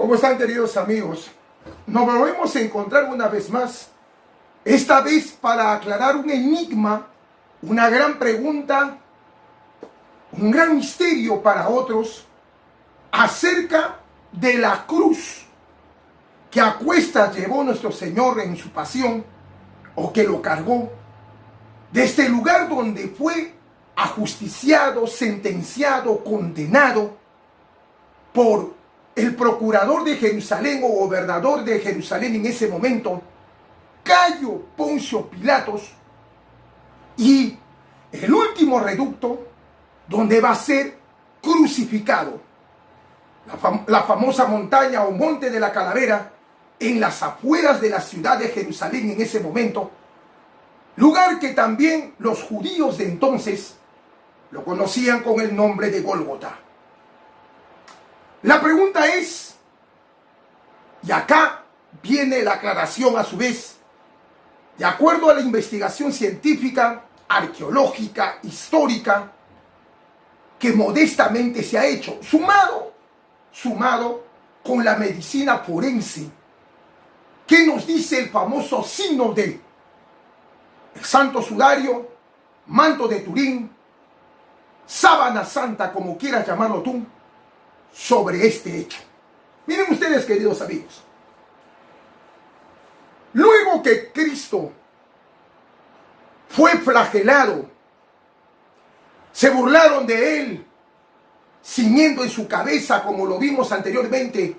¿Cómo están, queridos amigos? Nos volvemos a encontrar una vez más, esta vez para aclarar un enigma, una gran pregunta, un gran misterio para otros, acerca de la cruz que a cuestas llevó nuestro Señor en su pasión, o que lo cargó, desde el lugar donde fue ajusticiado, sentenciado, condenado por el procurador de Jerusalén o gobernador de Jerusalén en ese momento, Cayo Poncio Pilatos, y el último reducto donde va a ser crucificado, la famosa montaña o monte de la calavera, en las afueras de la ciudad de Jerusalén en ese momento, lugar que también los judíos de entonces lo conocían con el nombre de Gólgota. La pregunta es, y acá viene la aclaración a su vez, de acuerdo a la investigación científica, arqueológica, histórica, que modestamente se ha hecho, sumado con la medicina forense, que nos dice el famoso signo de el santo sudario, manto de Turín, sábana santa, como quieras llamarlo tú, sobre este hecho. Miren ustedes, queridos amigos, luego que Cristo fue flagelado, se burlaron de él, ciñendo en su cabeza, como lo vimos anteriormente,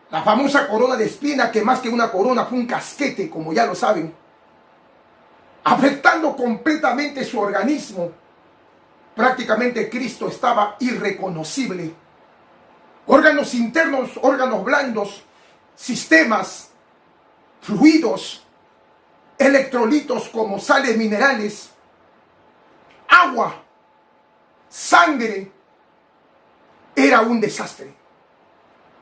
la famosa corona de espina, que más que una corona fue un casquete, como ya lo saben, afectando completamente su organismo. Prácticamente Cristo estaba irreconocible. Órganos internos, órganos blandos, sistemas, fluidos, electrolitos como sales minerales, agua, sangre. Era un desastre.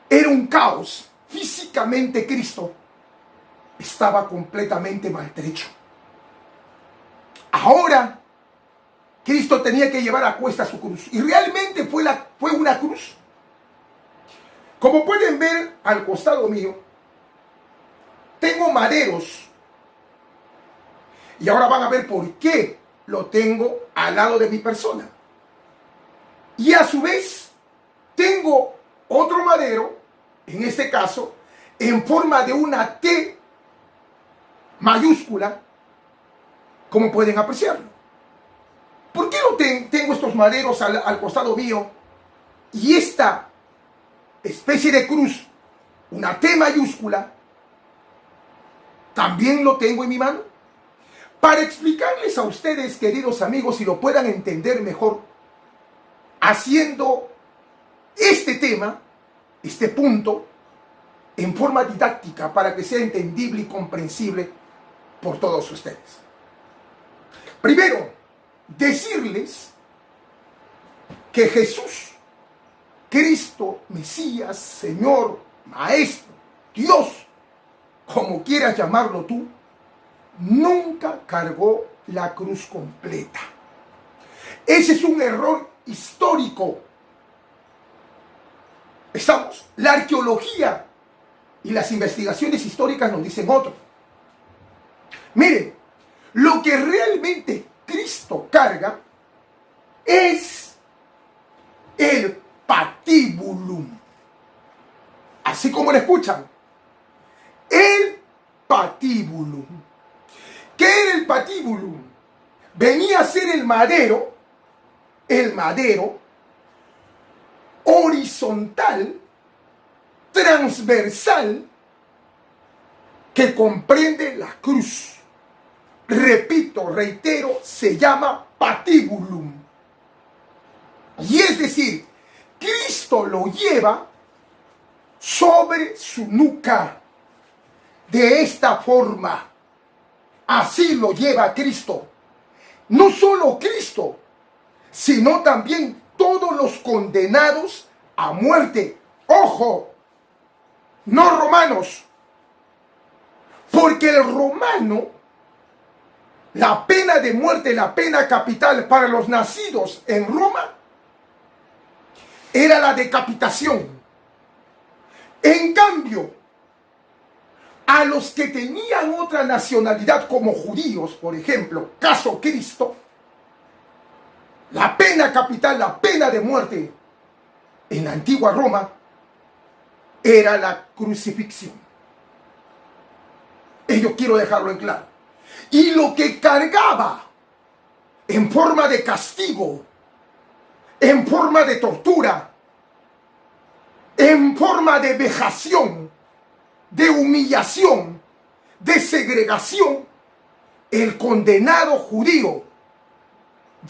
Era un caos. Físicamente Cristo estaba completamente maltrecho. Ahora Cristo tenía que llevar a cuesta su cruz. Y realmente fue una cruz. Como pueden ver al costado mío, tengo maderos. Y ahora van a ver por qué lo tengo al lado de mi persona. Y a su vez, tengo otro madero, en este caso, en forma de una T mayúscula, como pueden apreciarlo. ¿Por qué tengo estos maderos al costado mío? Y esta especie de cruz, una T mayúscula, también lo tengo en mi mano, para explicarles a ustedes, queridos amigos, si lo puedan entender mejor, haciendo este tema, este punto, en forma didáctica, para que sea entendible y comprensible por todos ustedes. Primero, decirles que Jesús, Cristo, Mesías, Señor, Maestro, Dios, como quieras llamarlo tú, nunca cargó la cruz completa. Ese es un error histórico. La arqueología y las investigaciones históricas nos dicen otro. Miren, lo que realmente Cristo carga es el patibulum. Así como lo escuchan. El patibulum. ¿Qué era el patibulum? Venía a ser el madero horizontal, transversal, que comprende la cruz. Repito, reitero, se llama patibulum. Y es decir, Cristo lo lleva sobre su nuca, de esta forma. Así lo lleva Cristo. No solo Cristo, sino también todos los condenados a muerte. ¡Ojo! No romanos. Porque el romano, la pena de muerte, la pena capital para los nacidos en Roma, era la decapitación. En cambio, a los que tenían otra nacionalidad como judíos, por ejemplo, caso Cristo, la pena capital, la pena de muerte en la antigua Roma era la crucifixión. Ello quiero dejarlo en claro. Y lo que cargaba en forma de castigo, en forma de tortura, en forma de vejación, de humillación, de segregación, el condenado judío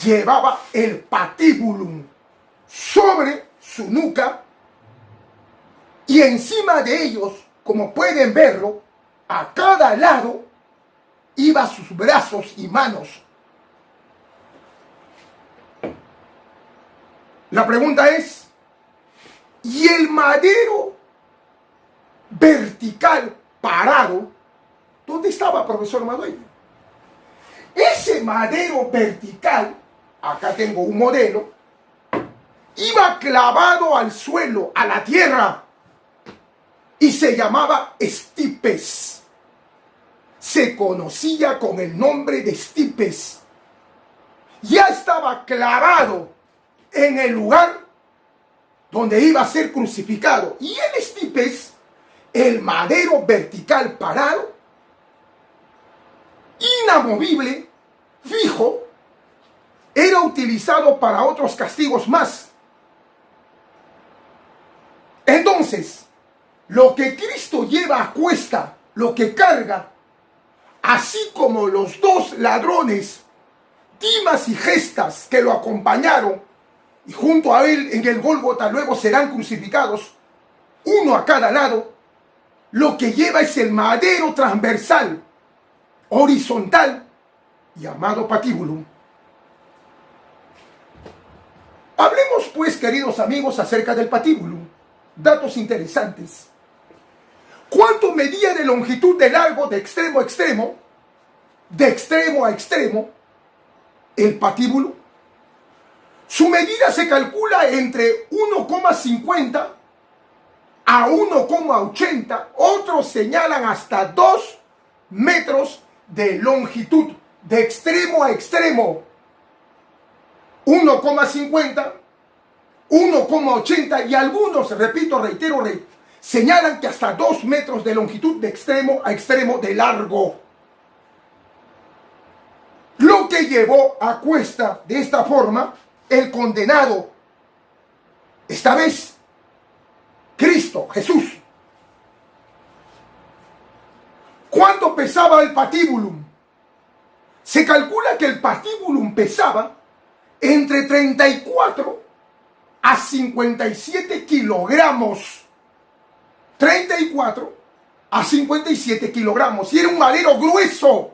llevaba el patíbulum sobre su nuca y encima de ellos, como pueden verlo, a cada lado iba sus brazos y manos. La pregunta es, ¿y el madero vertical parado? ¿Dónde estaba, profesor Madueño? Ese madero vertical, acá tengo un modelo, iba clavado al suelo, a la tierra, y se llamaba estipes. Se conocía con el nombre de estipes. Ya estaba clavado en el lugar donde iba a ser crucificado. Y el estipes, el madero vertical parado, inamovible, fijo, era utilizado para otros castigos más. Entonces, lo que Cristo lleva a cuesta, lo que carga, así como los dos ladrones, Dimas y Gestas, que lo acompañaron, y junto a él en el Gólgota luego serán crucificados, uno a cada lado, lo que lleva es el madero transversal, horizontal, llamado patíbulum. Hablemos pues, queridos amigos, acerca del patíbulum. Datos interesantes. ¿Cuánto medía de longitud de largo de extremo a extremo? De extremo a extremo, el patíbulo. Su medida se calcula entre 1,50 a 1,80. Otros señalan hasta 2 metros de longitud, de extremo a extremo. 1,50, 1,80 y algunos, repito, reitero, señalan que hasta 2 metros de longitud de extremo a extremo de largo. Lo que llevó a cuesta de esta forma el condenado, esta vez Cristo, Jesús. ¿Cuánto pesaba el patíbulum? Se calcula que el patíbulum pesaba entre 34 a 57 kilogramos. 34 a 57 kilogramos. Y era un madero grueso.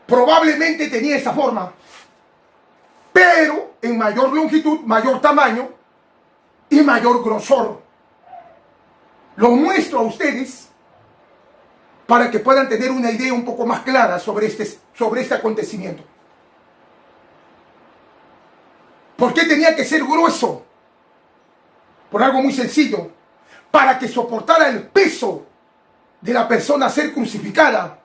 Probablemente tenía esa forma, pero en mayor longitud, mayor tamaño y mayor grosor. Lo muestro a ustedes para que puedan tener una idea un poco más clara sobre este acontecimiento. ¿Por qué tenía que ser grueso? Por algo muy sencillo, para que soportara el peso de la persona a ser crucificada.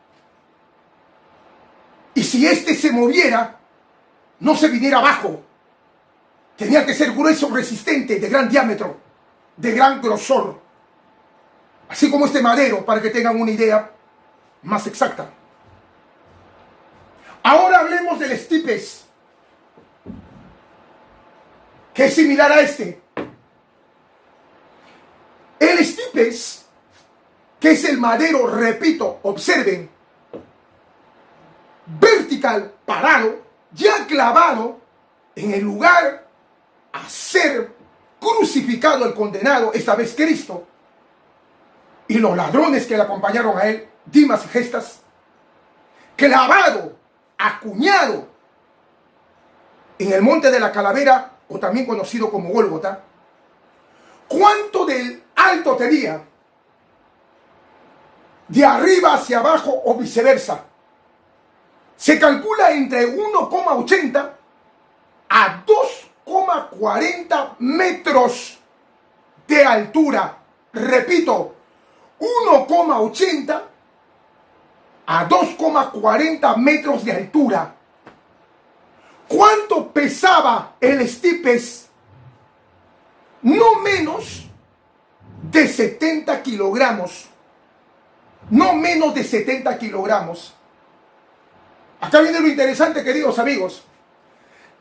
Y si éste se moviera, no se viniera abajo. Tenía que ser grueso, resistente, de gran diámetro, de gran grosor. Así como este madero, para que tengan una idea más exacta. Ahora hablemos del estipes, que es similar a este. El estipes, que es el madero, repito, observen, vertical, parado, ya clavado en el lugar a ser crucificado el condenado, esta vez Cristo, y los ladrones que le acompañaron a él, Dimas y Gestas, clavado, acuñado en el monte de la calavera, o también conocido como Gólgota. ¿Cuánto del alto tenía? De arriba hacia abajo o viceversa. Se calcula entre 1,80 a 2,40 metros de altura. Repito, 1,80 a 2,40 metros de altura. ¿Cuánto pesaba el Estípez? No menos de 70 kilogramos. No menos de 70 kilogramos. Acá viene lo interesante, queridos amigos.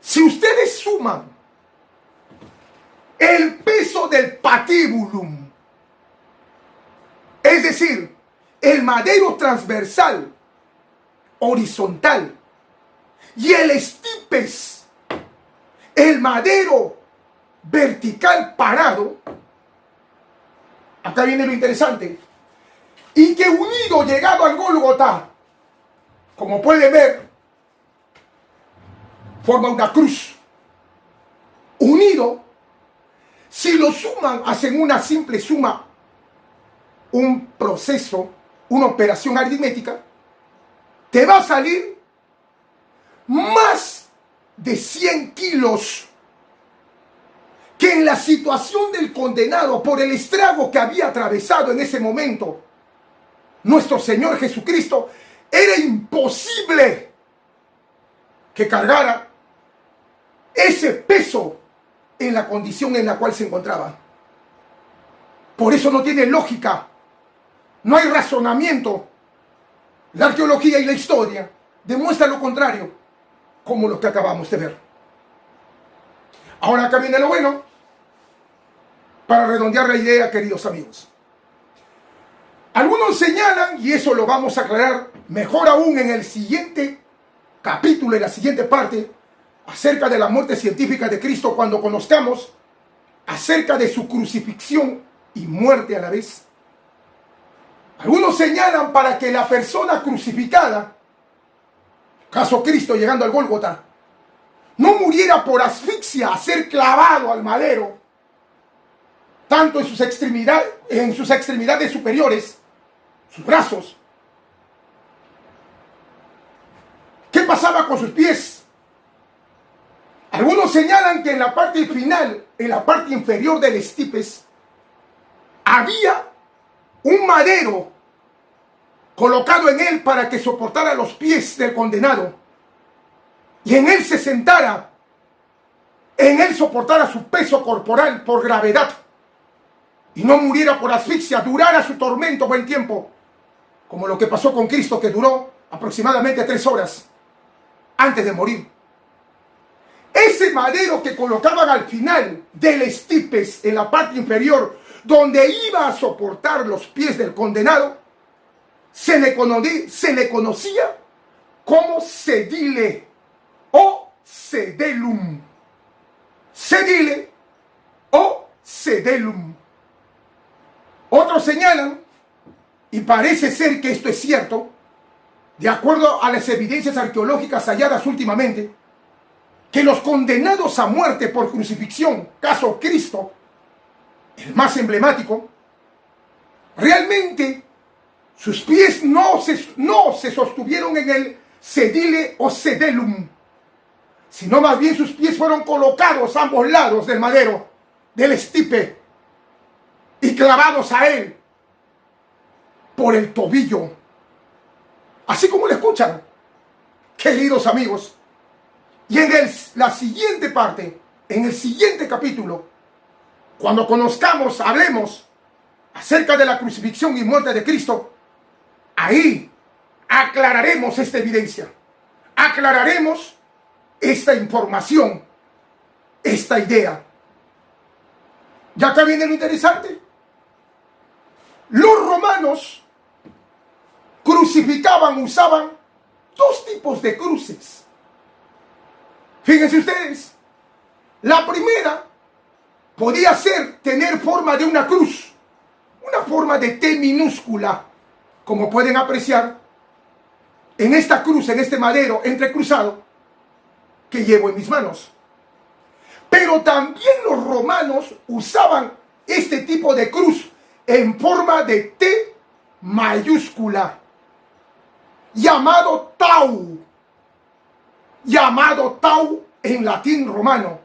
Si ustedes suman el peso del patíbulum, es decir, el madero transversal, horizontal, y el Estípez, el madero vertical parado, acá viene lo interesante, y que unido, llegado al Gólgota, como pueden ver, forma una cruz. Unido, si lo suman, hacen una simple suma, un proceso, una operación aritmética, te va a salir más de 100 kilos, que en la situación del condenado, por el estrago que había atravesado en ese momento nuestro Señor Jesucristo, era imposible que cargara ese peso en la condición en la cual se encontraba. Por eso no tiene lógica, no hay razonamiento. La arqueología y la historia demuestran lo contrario, como lo que acabamos de ver. Ahora acá viene lo bueno, para redondear la idea, queridos amigos. Algunos señalan, y eso lo vamos a aclarar mejor aún en el siguiente capítulo, en la siguiente parte, acerca de la muerte científica de Cristo, cuando conozcamos acerca de su crucifixión y muerte a la vez. Algunos señalan para que la persona crucificada, caso Cristo llegando al Gólgota, no muriera por asfixia a ser clavado al madero, tanto en sus extremidades superiores, sus brazos. ¿Qué pasaba con sus pies? Algunos señalan que en la parte final, en la parte inferior del Estípez, había un madero colocado en él para que soportara los pies del condenado, y en él se sentara, en él soportara su peso corporal por gravedad, y no muriera por asfixia, durara su tormento buen tiempo, como lo que pasó con Cristo, que duró aproximadamente 3 horas antes de morir. Ese madero que colocaban al final del Estípez, en la parte inferior, donde iba a soportar los pies del condenado, se le conocía como cedile o cedelum. Cedile o cedelum. Otros señalan, y parece ser que esto es cierto, de acuerdo a las evidencias arqueológicas halladas últimamente, que los condenados a muerte por crucifixión, caso Cristo, el más emblemático, realmente sus pies no se sostuvieron en el cedile o cedelum, sino más bien sus pies fueron colocados a ambos lados del madero, del Estípez, y clavados a él por el tobillo. Así como lo escuchan, queridos amigos. Y en la siguiente parte, en el siguiente capítulo, cuando conozcamos, hablemos acerca de la crucifixión y muerte de Cristo, ahí aclararemos esta evidencia, aclararemos esta información, esta idea. Ya acá viene lo interesante. Los romanos crucificaban, usaban 2 tipos de cruces. Fíjense ustedes, la primera podía tener forma de una cruz, una forma de T minúscula, como pueden apreciar en esta cruz, en este madero entrecruzado que llevo en mis manos. Pero también los romanos usaban este tipo de cruz en forma de T mayúscula, llamado tau en latín romano,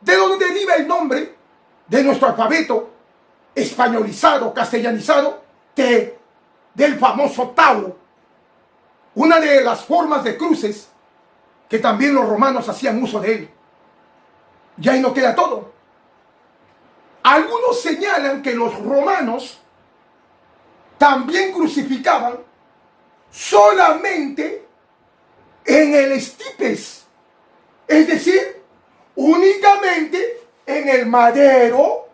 de donde deriva el nombre de nuestro alfabeto, españolizado, castellanizado, del famoso tau, una de las formas de cruces que también los romanos hacían uso de él. Y ahí no queda todo. Algunos señalan que los romanos también crucificaban solamente en el estipes, es decir, únicamente en el madero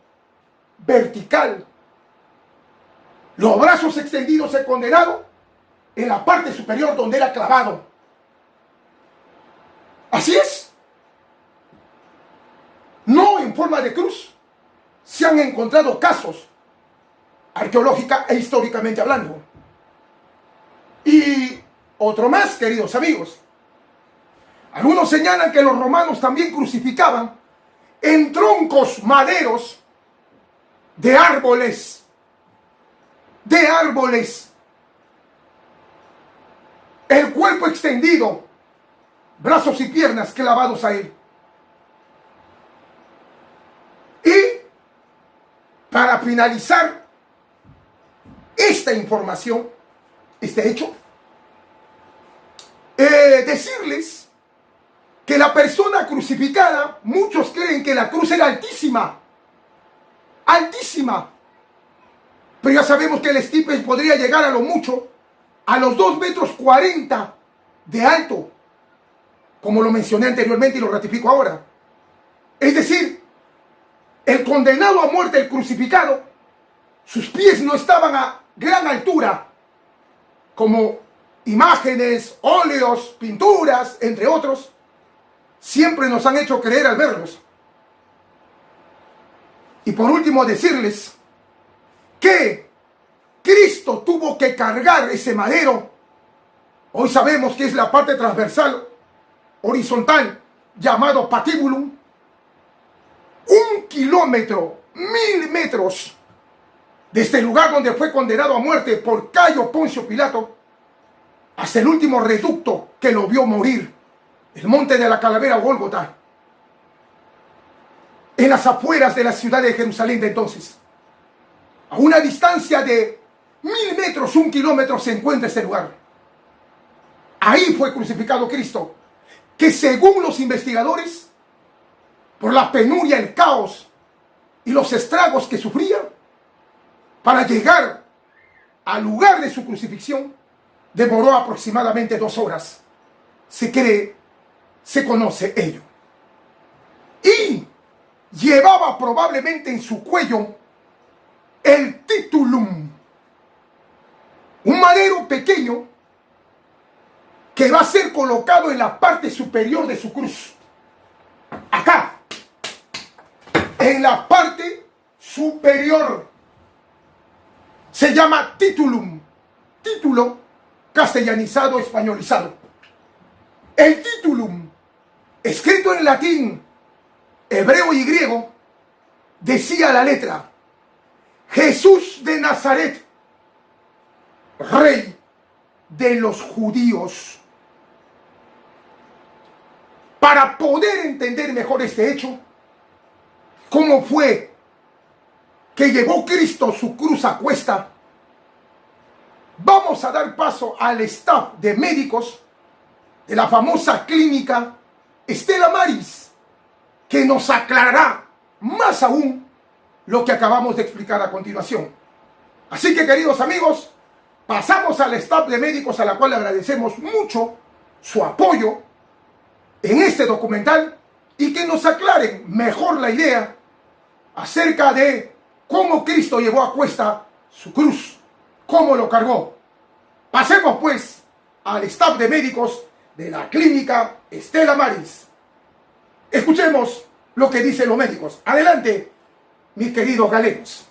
vertical. Los brazos extendidos del condenado en la parte superior donde era clavado. Así es. No en forma de cruz. Se han encontrado casos, arqueológica e históricamente hablando. Y otro más, queridos amigos. Algunos señalan que los romanos también crucificaban en troncos maderos de árboles. De árboles. El cuerpo extendido, brazos y piernas clavados a él. Y para finalizar esta información, este hecho, decirles que la persona crucificada, muchos creen que la cruz era altísima, altísima, pero ya sabemos que el estipe podría llegar a lo mucho a los 2,40 metros de alto, como lo mencioné anteriormente y lo ratifico ahora. Es decir, el condenado a muerte, el crucificado, sus pies no estaban a gran altura, como imágenes, óleos, pinturas, entre otros, siempre nos han hecho creer al verlos. Y por último decirles que Cristo tuvo que cargar ese madero. Hoy sabemos que es la parte transversal, horizontal, llamado patibulum. 1 kilómetro, 1000 metros, desde el lugar donde fue condenado a muerte por Cayo Poncio Pilato, hasta el último reducto que lo vio morir, el monte de la Calavera, Gólgota, en las afueras de la ciudad de Jerusalén de entonces. A una distancia de 1000 metros, 1 kilómetro, se encuentra este lugar. Ahí fue crucificado Cristo, que según los investigadores, por la penuria, el caos y los estragos que sufría, para llegar al lugar de su crucifixión, demoró aproximadamente 2 horas. Se cree, se conoce ello. Y llevaba probablemente en su cuello el titulum, un madero pequeño que va a ser colocado en la parte superior de su cruz. Acá, en la parte superior, se llama titulum, título castellanizado, españolizado. El titulum, escrito en latín, hebreo y griego, decía la letra: Jesús de Nazaret, Rey de los judíos. Para poder entender mejor este hecho, cómo fue que llevó Cristo su cruz a cuesta, vamos a dar paso al staff de médicos de la famosa clínica Stella Maris, que nos aclarará más aún lo que acabamos de explicar a continuación. Así que, queridos amigos, pasamos al staff de médicos, a la cual le agradecemos mucho su apoyo en este documental y que nos aclaren mejor la idea acerca de cómo Cristo llevó a cuesta su cruz, cómo lo cargó. Pasemos pues al staff de médicos de la clínica Stella Maris. Escuchemos lo que dicen los médicos. Adelante, mis queridos galenos.